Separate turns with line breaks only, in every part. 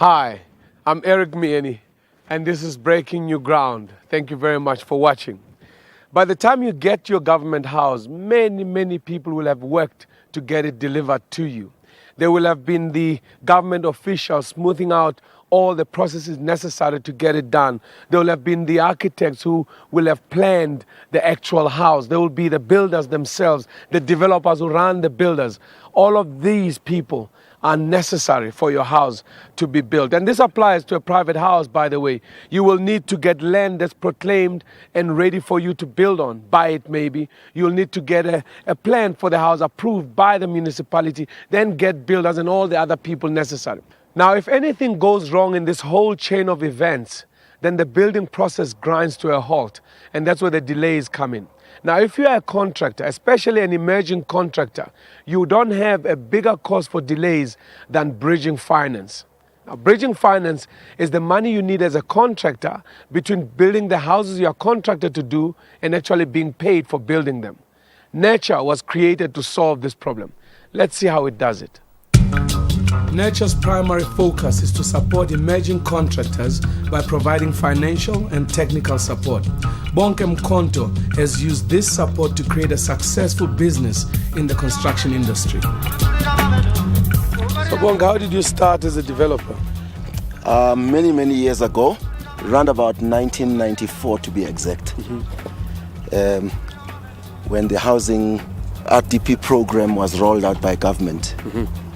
Hi, I'm Eric Mieni, and this is Breaking New Ground. Thank you very much for watching. By the time you get your government house, many people will have worked to get it delivered to you. There will have been the government officials smoothing out all the processes necessary to get it done. There will have been the architects who will have planned the actual house. There will be the builders themselves, the developers who run the builders. All of these people are necessary for your house to be built. And this applies to a private house, by the way. You will need to get land that's proclaimed and ready for you to build on. Buy it maybe. You'll need to get a plan for the house approved by the municipality, then get builders and all the other people necessary. Now, if anything goes wrong in this whole chain of events, then the building process grinds to a halt, and that's where the delays come in. Now, if you are a contractor, especially an emerging contractor, you don't have a bigger cause for delays than bridging finance. Now, bridging finance is the money you need as a contractor between building the houses you are contracted to do and actually being paid for building them. Natura was created to solve this problem. Let's see how it does it. Natura's primary focus is to support emerging contractors by providing financial and technical support. Bonkem Konto has used this support to create a successful business in the construction industry. So Bonke, how did you start as a developer?
Many years ago, around about 1994 to be exact, when the housing RDP program was rolled out by government.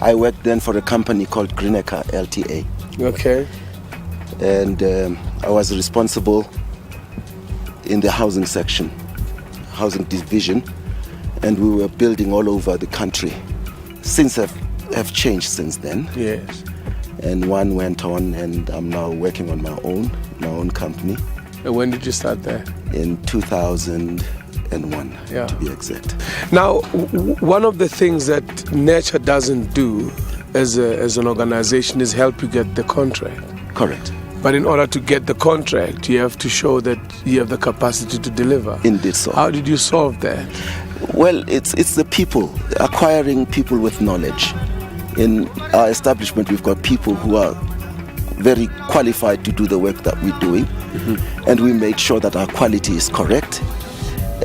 I worked then for a company called Greenecker LTA.
Okay.
And I was responsible in the housing section, housing division, and we were building all over the country. Things have changed since then.
Yes.
And one went on, and I'm now working on my own company.
And when did you start there?
In 2001, to be exact.
Now, one of the things that Natura doesn't do as an organization is help you get the contract.
Correct.
But in order to get the contract, you have to show that you have the capacity to deliver.
Indeed so.
How did you solve that?
Well, it's the people, acquiring people with knowledge. In our establishment, we've got people who are very qualified to do the work that we're doing, and we made sure that our quality is correct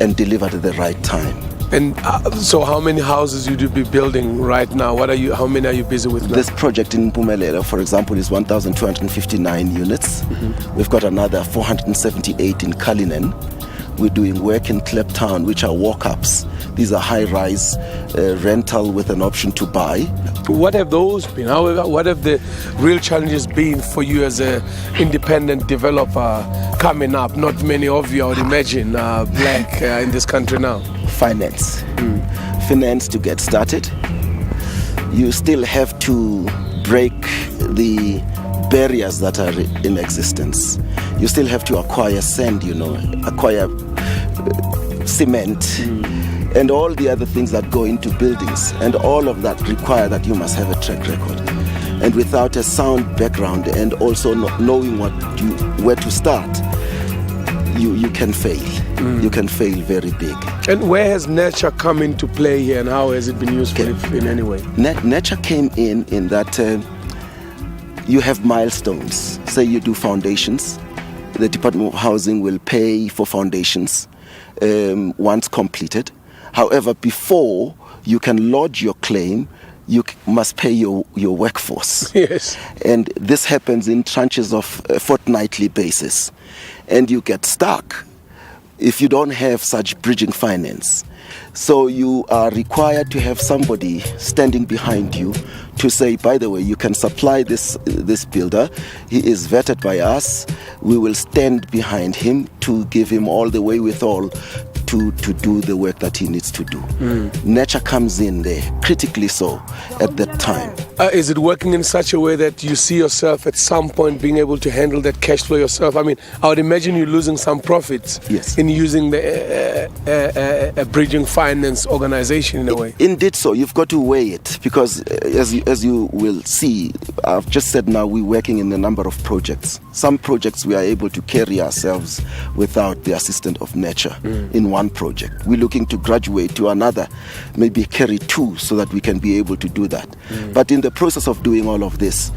and delivered at the right time.
And so how many houses would you be building right now? How many are you busy with now?
This project in Mpumelelo, for example, is 1,259 units. We've got another 478 in Cullinan. We're doing work in Kliptown, which are walk-ups. These are high-rise rental with an option to buy.
What have those been? What have the real challenges been for you as an independent developer coming up? Not many of you, I would imagine, are black in this country now.
Finance. Finance to get started. You still have to break the barriers that are in existence. You still have to acquire sand, acquire cement, and all the other things that go into buildings. And all of that require that you must have a track record. And without a sound background and also not knowing where to start, you can fail. You can fail very big.
And where has Natura come into play here, and how has it been useful in any way?
Natura came in that you have milestones. Say you do foundations. The Department of Housing will pay for foundations once completed. However, before you can lodge your claim, you must pay your workforce.
Yes.
And this happens in tranches of a fortnightly basis. And you get stuck if you don't have such bridging finance. So you are required to have somebody standing behind you to say, by the way, you can supply this builder. He is vetted by us. We will stand behind him to give him all the wherewithal to do the work that he needs to do. Natura comes in there, critically so, at that time.
Is it working in such a way that you see yourself at some point being able to handle that cash flow yourself? I mean, I would imagine you're losing some profits in using a bridging finance organization in a way.
Indeed so. You've got to weigh it because as you will see, I've just said now we're working in a number of projects. Some projects we are able to carry ourselves without the assistance of Natura in one project. We're looking to graduate to another, maybe carry two so that we can be able to do that. But in the the process of doing all of this,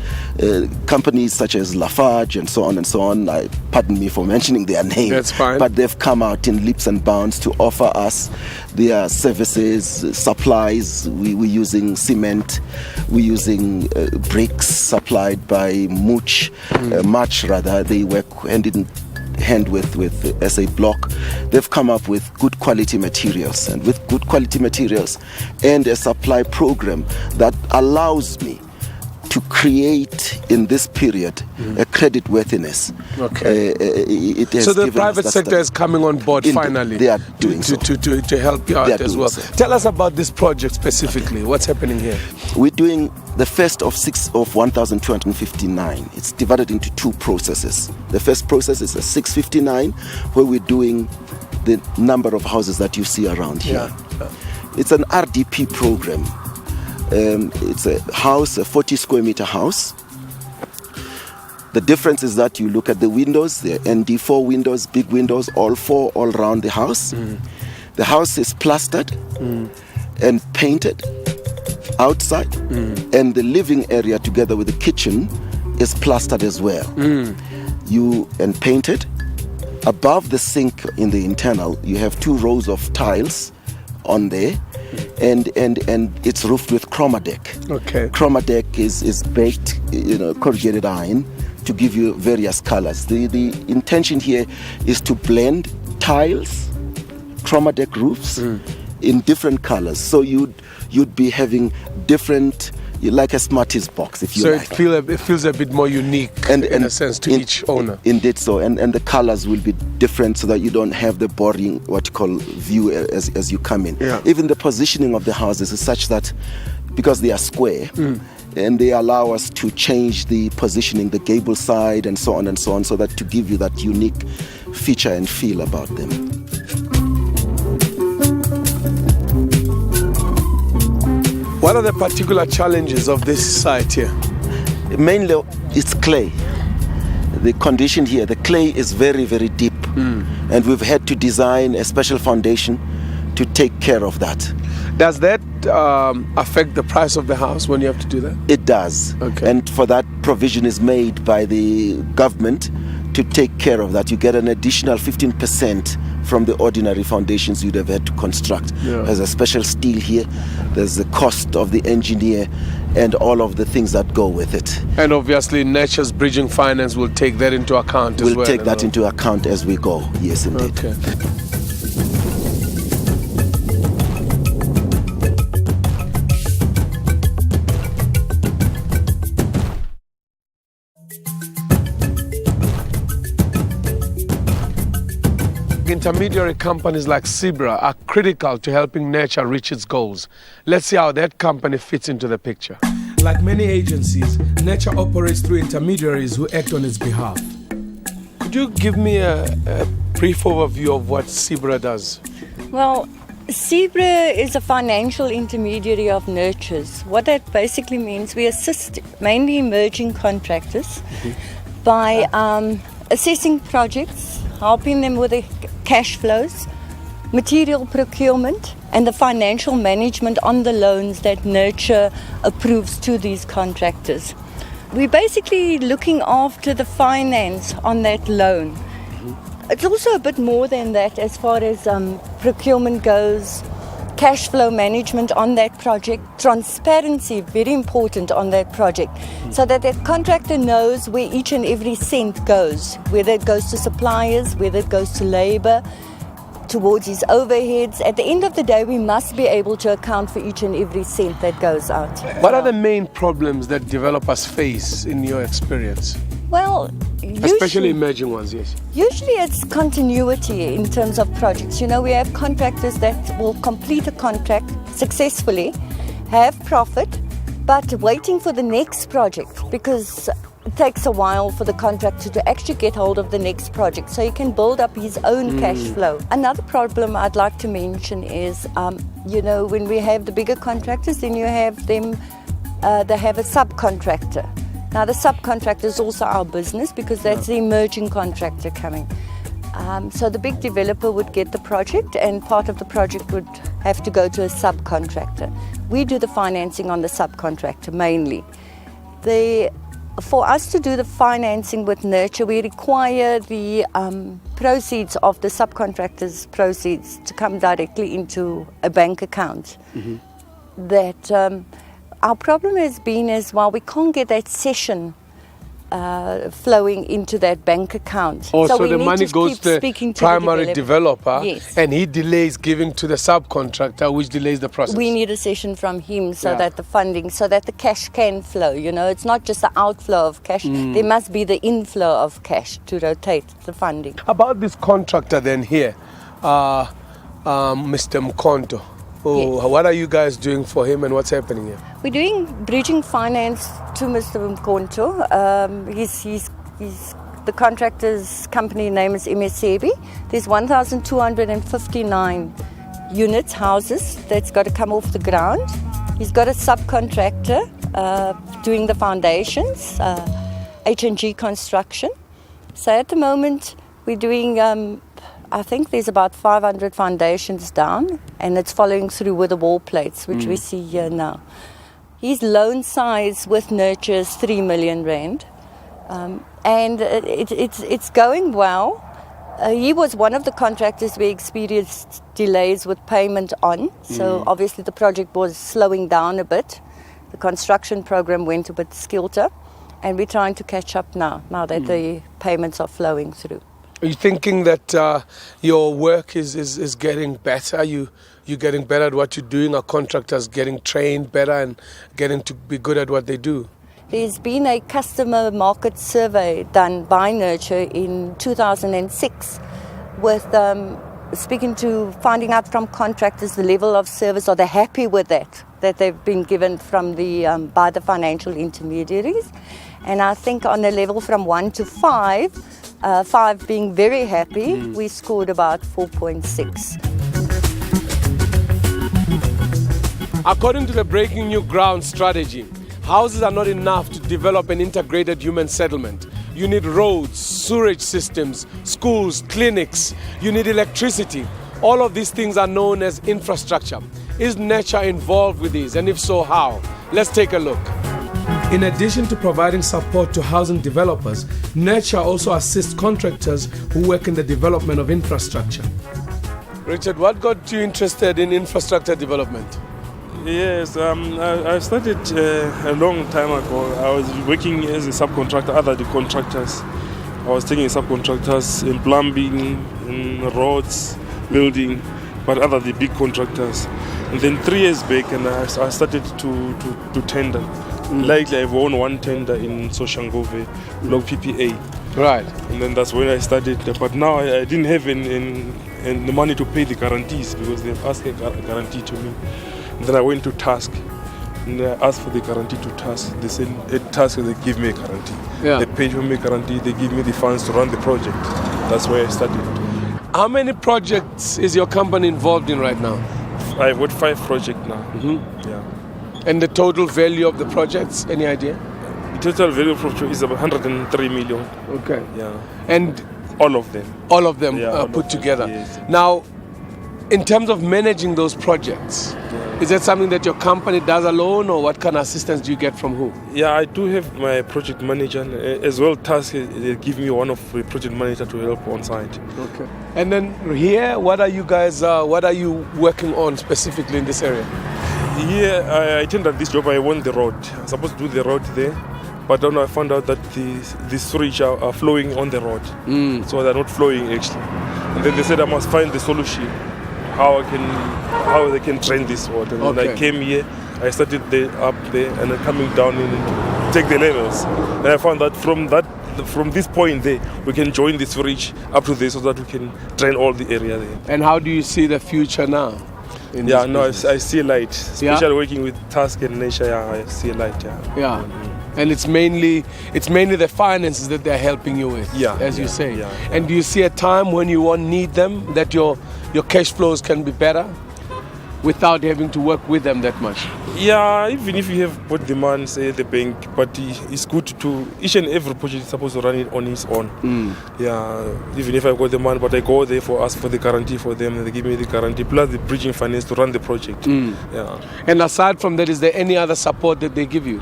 companies such as Lafarge and so on, pardon me for mentioning their name.
That's fine.
But they've come out in leaps and bounds to offer us their services, supplies. We're using cement, we're using bricks supplied by Much rather. They work hand in hand with SA Block. They've come up with good quality materials, and with good quality materials and a supply program that allows me to create in this period a credit worthiness.
Okay.
It has
So the
given
private
us
sector is coming on board finally.
They are doing so.
To help you
They
out
are
as
doing
well.
so.
Tell us about this project specifically. What's happening here?
We're doing the first of 1,259. It's divided into two processes. The first process is a 659, where we're doing the number of houses that you see around here.
Yeah.
It's an RDP program. It's a house, a 40 square meter house. The difference is that you look at the windows, the ND4 windows, big windows, all four, all around the house. The house is plastered and painted outside, and the living area together with the kitchen is plastered as well. And painted. Above the sink in the internal, you have 2 rows of tiles on there, and it's roofed with chroma deck.
Okay.
Chroma deck is baked, corrugated iron to give you various colors. The intention here is to blend tiles, chroma deck roofs in different colors. So you'd be having different, like a Smarties box, if you like.
So it feels a bit more unique in a sense to each owner.
Indeed so. And the colors will be different so that you don't have the boring, what you call, view as you come in.
Yeah.
Even the positioning of the houses is such that, because they are square, and they allow us to change the positioning, the gable side and so on, so that to give you that unique feature and feel about them.
What are the particular challenges of this site here?
Mainly, it's clay. The condition here, the clay is very, very deep. And we've had to design a special foundation to take care of that.
Does that affect the price of the house when you have to do that?
It does.
Okay.
And for that, provision is made by the government to take care of that. You get an additional 15% from the ordinary foundations you'd have had to construct.
Yeah.
There's a special steel here, there's the cost of the engineer, and all of the things that go with it.
And obviously Nature's Bridging Finance will take that into account as well.
We'll take that into account as we go, yes indeed.
Okay. Intermediary companies like Zebra are critical to helping Nature reach its goals. Let's see how that company fits into the picture. Like many agencies, Nature operates through intermediaries who act on its behalf. Could you give me a brief overview of what Zebra does?
Well, Zebra is a financial intermediary of Nurtures. What that basically means, we assist mainly emerging contractors by assessing projects, helping them with the cash flows, material procurement, and the financial management on the loans that Nurture approves to these contractors. We're basically looking after the finance on that loan. It's also a bit more than that as far as procurement goes, cash flow management on that project, transparency, very important on that project, so that the contractor knows where each and every cent goes, whether it goes to suppliers, whether it goes to labor, towards his overheads. At the end of the day, we must be able to account for each and every cent that goes out.
What are the main problems that developers face in your experience?
Well,
especially emerging ones, yes.
Usually it's continuity in terms of projects. You know, we have contractors that will complete a contract successfully, have profit, but waiting for the next project, because it takes a while for the contractor to actually get hold of the next project, so he can build up his own cash flow. Another problem I'd like to mention is, when we have the bigger contractors, then you have them, they have a subcontractor. Now, the subcontractor is also our business, because that's the emerging contractor coming. So the big developer would get the project, and part of the project would have to go to a subcontractor. We do the financing on the subcontractor mainly. For us to do the financing with Nurture, we require the proceeds of the subcontractor's proceeds to come directly into a bank account. That our problem has been is, while we can't get that session flowing into that bank account.
So
we
the
need
money
to
goes
keep
to
speaking
the primary developer,
Yes.
and he delays giving to the subcontractor, which delays the process.
We need a session from him so
Yeah.
that the funding, so that the cash can flow. You know, it's not just the outflow of cash. There must be the inflow of cash to rotate the funding.
About this contractor then here, Mr. Mkonto.
Yes.
What are you guys doing for him, and what's happening here?
We're doing bridging finance to Mr. Mkonto. He's the contractor's company name is MSEBI. There's 1,259 units, houses, that's got to come off the ground. He's got a subcontractor doing the foundations, BNG Construction. So at the moment we're doing, I think there's about 500 foundations down, and it's following through with the wall plates, which we see here now. His loan size with Nurture is 3 million rand. And it's going well. He was one of the contractors we experienced delays with payment on. So obviously the project was slowing down a bit. The construction program went a bit skilter, and we're trying to catch up now that the payments are flowing through.
Are you thinking that your work is getting better? You're getting better at what you're doing? Are contractors getting trained better and getting to be good at what they do?
There's been a customer market survey done by Nurture in 2006 with finding out from contractors the level of service. Are they happy with that they've been given from by the financial intermediaries? And I think on a level from 1 to 5, 5 being very happy, we scored about 4.6.
According to the Breaking New Ground strategy, houses are not enough to develop an integrated human settlement. You need roads, sewage systems, schools, clinics. You need electricity. All of these things are known as infrastructure. Is Nurture involved with these? And if so, how? Let's take a look. In addition to providing support to housing developers, Nurture also assists contractors who work in the development of infrastructure. Richard, what got you interested in infrastructure development?
Yes, I started a long time ago. I was working as a subcontractor, other the contractors. I was taking subcontractors in plumbing, in roads, building, but other the big contractors. And then 3 years back, and I started to tender. Likely I've won one tender in Soshangove, Block PPA.
Right.
And then that's when I started. But now I didn't have the money to pay the guarantees because they've asked a guarantee to me. And then I went to Task and I asked for the guarantee to Task. They said at Task they give me a guarantee.
Yeah.
They paid for me a guarantee, they give me the funds to run the project. That's where I started.
How many projects is your company involved in right now?
I've got 5 projects now. Yeah.
And the total value of the projects, any idea?
The total value of the project is about 103 million.
Okay.
Yeah.
And
all of them.
All of them
Yeah, all
put
of them,
together.
yes.
Now, in terms of managing those projects, is that something that your company does alone, or what kind of assistance do you get from who?
Yeah, I do have my project manager as well. Task they give me one of the project manager to help on site.
Okay. And then here, what are you guys? What are you working on specifically in this area?
Here, I tendered this job. I won the road. I was supposed to do the road there, but then I found out that the sewage are flowing on the road, so they're not flowing actually. And then they said I must find the solution, how they can drain this water. And then I came here. I started up there and then coming down in to take the levels. And I found that from this point there, we can join the sewage up to there so that we can drain all the area there.
And how do you see the future now?
Yeah, no, I see a light, especially working with Task and Nature. Yeah, I see a light.
Yeah. And it's mainly the finances that they're helping you with, as you say.
Yeah.
And do you see a time when you won't need them, that your cash flows can be better? without having to work with them that much?
Yeah, even if you have bought the man, say the bank, but it's good to each and every project is supposed to run it on its own. Yeah, even if I got the man, but I go there for ask for the guarantee for them, and they give me the guarantee plus the bridging finance to run the project. Yeah.
And aside from that, is there any other support that they give you?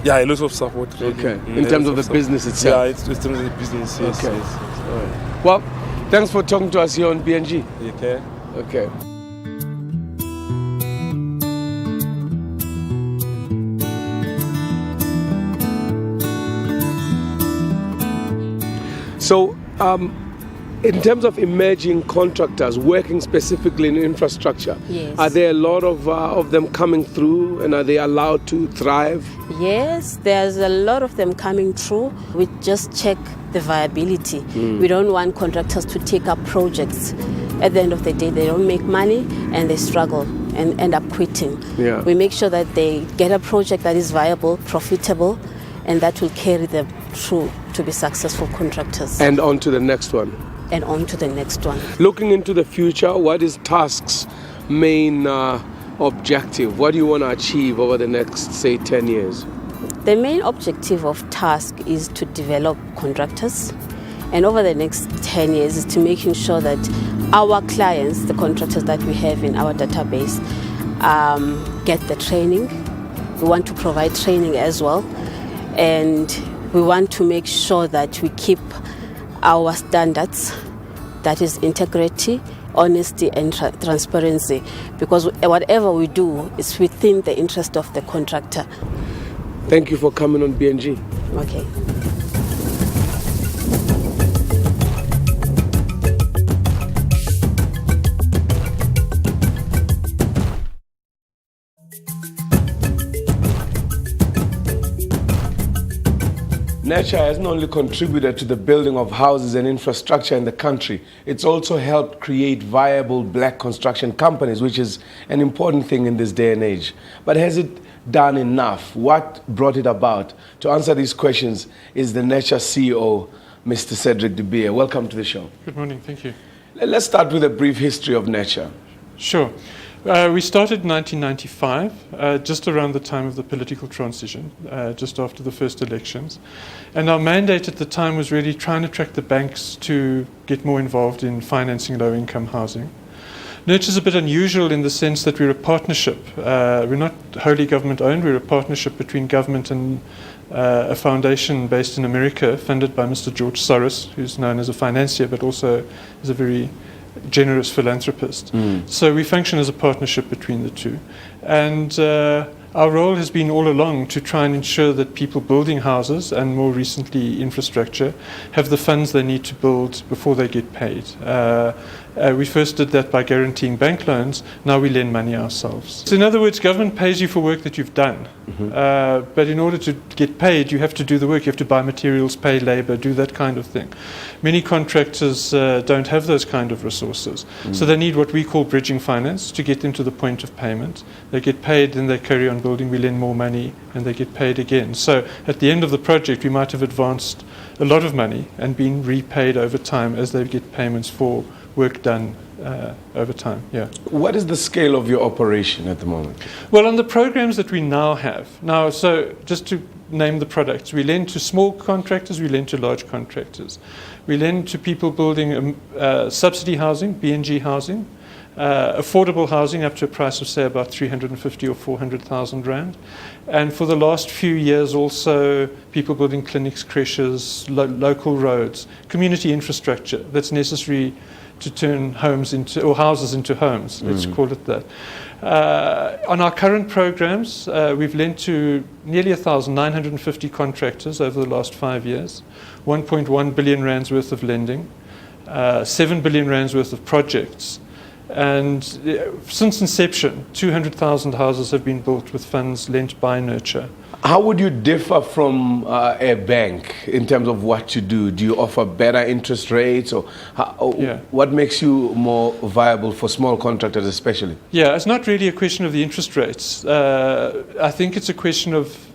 Yeah, a lot of support. Really.
Okay. In terms of the business itself?
Yeah, it's in terms of the business. Yes.
Okay.
Yes.
All right. Well, thanks for talking to us here on BNG.
Okay.
Okay. So, in terms of emerging contractors working specifically in infrastructure,
Yes.
are there a lot of them coming through, and are they allowed to thrive?
Yes, there's a lot of them coming through. We just check the viability. We don't want contractors to take up projects. At the end of the day, they don't make money and they struggle and end up quitting.
Yeah.
We make sure that they get a project that is viable, profitable, and that will carry them through to be successful contractors
And on to the next one.
and on to the next one.
Looking into the future, what is Task's main objective? What do you want to achieve over the next, say, 10 years?
The main objective of Task is to develop contractors, and over the next 10 years is to making sure that our clients, the contractors that we have in our database, get the training. We want to provide training as well, and we want to make sure that we keep our standards, that is integrity, honesty and transparency, because whatever we do is within the interest of the contractor.
Thank you for coming on BNG.
Okay.
Natura hasn't only contributed to the building of houses and infrastructure in the country, it's also helped create viable black construction companies, which is an important thing in this day and age. But has it done enough? What brought it about? To answer these questions is the Natura CEO, Mr. Cedric de Beer. Welcome to the show.
Good morning, thank you.
Let's start with a brief history of Natura.
Sure. We started in 1995, just around the time of the political transition, just after the first elections. And our mandate at the time was really trying to attract the banks to get more involved in financing low-income housing. Nurture is a bit unusual in the sense that we're a partnership. We're not wholly government-owned, we're a partnership between government and a foundation based in America, funded by Mr. George Soros, who's known as a financier, but also is a very generous philanthropist. So we function as a partnership between the two. And our role has been all along to try and ensure that people building houses, and more recently infrastructure, have the funds they need to build before they get paid. We first did that by guaranteeing bank loans. Now we lend money ourselves. So in other words, government pays you for work that you've done. But in order to get paid, you have to do the work. You have to buy materials, pay labor, do that kind of thing. Many contractors don't have those kind of resources. So they need what we call bridging finance to get them to the point of payment. They get paid, then they carry on building. We lend more money, and they get paid again. So at the end of the project, we might have advanced a lot of money and been repaid over time as they get payments for work done over time. Yeah.
What is the scale of your operation at the moment?
Well, on the programs that we now have, so just to name the products, we lend to small contractors, we lend to large contractors. We lend to people building subsidy housing, BNG housing, affordable housing up to a price of, say, about 350 or 400,000 rand. And for the last few years also, people building clinics, creches, local roads, community infrastructure that's necessary to turn homes into, or houses into homes, let's call it that. On our current programs, we've lent to nearly 1,950 contractors over the last 5 years, 1.1 billion rands worth of lending, 7 billion rands worth of projects. And since inception, 200,000 houses have been built with funds lent by Nurture.
How would you differ from a bank in terms of what you do? Do you offer better interest rates, or what makes you more viable for small contractors especially?
Yeah, it's not really a question of the interest rates. I think it's a question of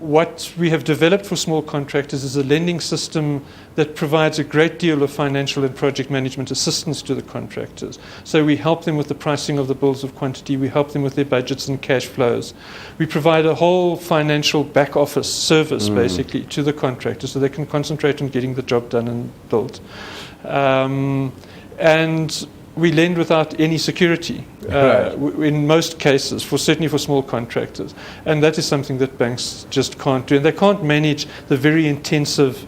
what we have developed for small contractors is a lending system that provides a great deal of financial and project management assistance to the contractors. So we help them with the pricing of the bills of quantity, we help them with their budgets and cash flows. We provide a whole financial back office service basically to the contractors so they can concentrate on getting the job done and built. And we lend without any security in most cases, certainly for small contractors. And that is something that banks just can't do. And they can't manage the very intensive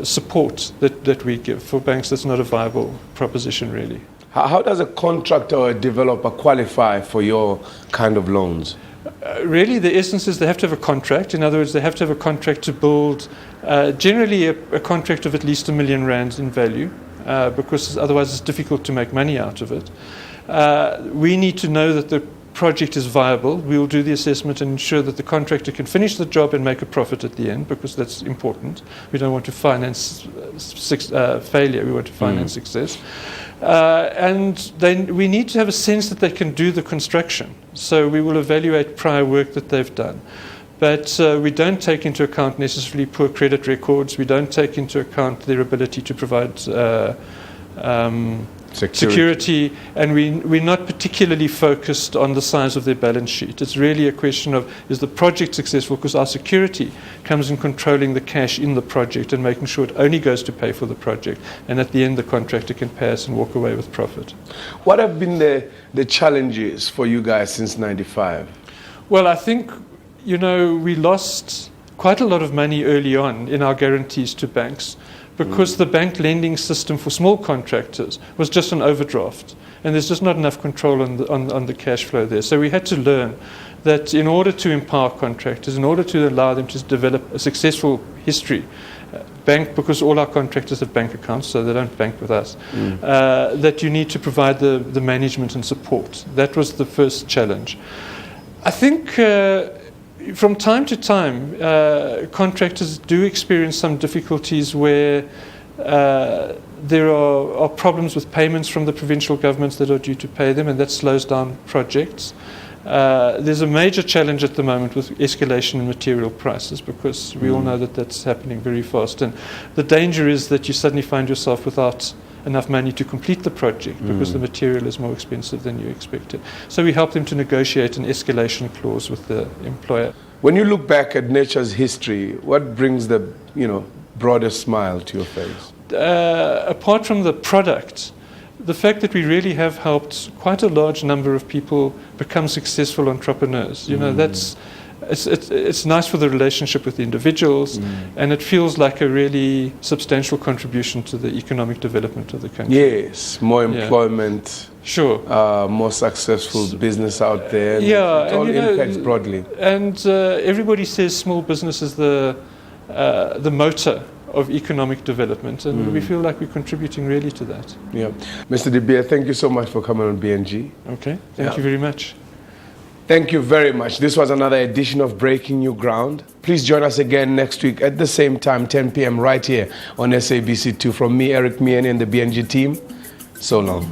support that we give. For banks, that's not a viable proposition, really.
How does a contractor or a developer qualify for your kind of loans?
Really, the essence is they have to have a contract. In other words, they have to have a contract to build, generally a contract of at least R1 million in value. Because otherwise it's difficult to make money out of it. We need to know that the project is viable. We will do the assessment and ensure that the contractor can finish the job and make a profit at the end, because that's important. We don't want to finance failure, we want to finance success. And then we need to have a sense that they can do the construction. So we will evaluate prior work that they've done. But we don't take into account necessarily poor credit records. We don't take into account their ability to provide security. And we're not particularly focused on the size of their balance sheet. It's really a question of, is the project successful? Because our security comes in controlling the cash in the project and making sure it only goes to pay for the project. And at the end, the contractor can pay us and walk away with profit.
What have been the challenges for you guys since '95?
Well, I think, we lost quite a lot of money early on in our guarantees to banks because the bank lending system for small contractors was just an overdraft, and there's just not enough control on the cash flow there. So we had to learn that in order to empower contractors, in order to allow them to develop a successful history, because all our contractors have bank accounts, so they don't bank with us, that you need to provide the management and support. That was the first challenge. I think from time to time, contractors do experience some difficulties where there are problems with payments from the provincial governments that are due to pay them, and that slows down projects. There's a major challenge at the moment with escalation in material prices, because we all know that that's happening very fast. And the danger is that you suddenly find yourself without enough money to complete the project because the material is more expensive than you expected. So we help them to negotiate an escalation clause with the employer.
When you look back at Nature's history, what brings the broadest smile to your face?
Apart from the product, the fact that we really have helped quite a large number of people become successful entrepreneurs. It's nice for the relationship with the individuals, and it feels like a really substantial contribution to the economic development of the country.
Yes, more employment,
sure,
more successful business out there.
Yeah,
it all impacts broadly.
And everybody says small business is the motor of economic development, and we feel like we're contributing really to that.
Yeah, Mr. De Beer, thank you so much for coming on BNG.
Okay, thank you very much.
Thank you very much. This was another edition of Breaking New Ground. Please join us again next week at the same time, 10 p.m. right here on SABC2. From me, Eric Mieni, and the BNG team, so long.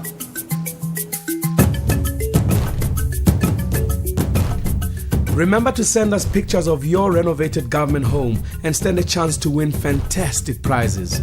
Remember to send us pictures of your renovated government home and stand a chance to win fantastic prizes.